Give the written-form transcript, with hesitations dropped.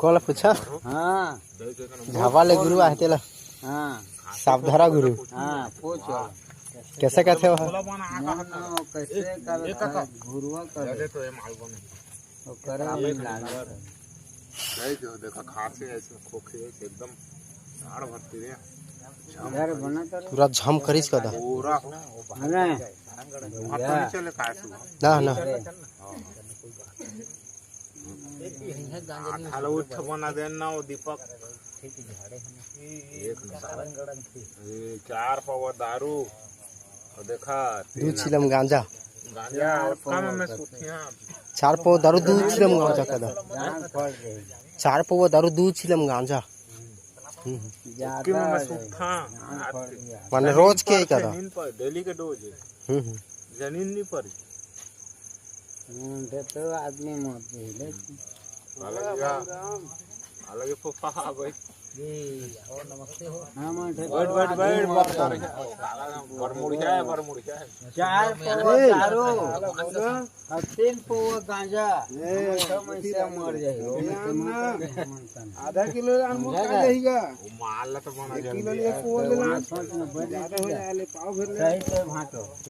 कौन पूछा हाँ झावाले गुरु आहते ला हाँ सावधारा गुरु हाँ पूछो कैसे कहते हो कैसे कर गुरुआ कर तो करा में लागल जो देखा खांसी ऐसे खोखे एकदम झाड़ भरती रे घर बना कर पूरा झम करिस कदा पूरा अरे हाथ नहीं चले काय से ना ना हाल उठ बना देना वो दीपक एक चार पाव दारू और देखा 2 चिलम गांजा गांजा और काम में सुथिया 4 पाव दारू 2 चिलम गांजा कदा जान पड़ गई 4 पाव दारू 2 चिलम गांजा कि ज्यादा मैं सुथा जान पड़ गया माने रोज के ही कदा नींद पर डेली के डोज जमीन नहीं पड़ी मुंडे तो आदमी मत गई अलग फुफा आ गई हाँ मुंडे बैठ बरमुड़िया है चार पौवा दारू और 3 पौवा गांजा समस्या मर जाए आधा किलो अनमोल का रहेगा वो माल तो बना किलो ले पोल ले सोच में बजा ज्यादा हो जाए ले पाव भर ले सही से भाटो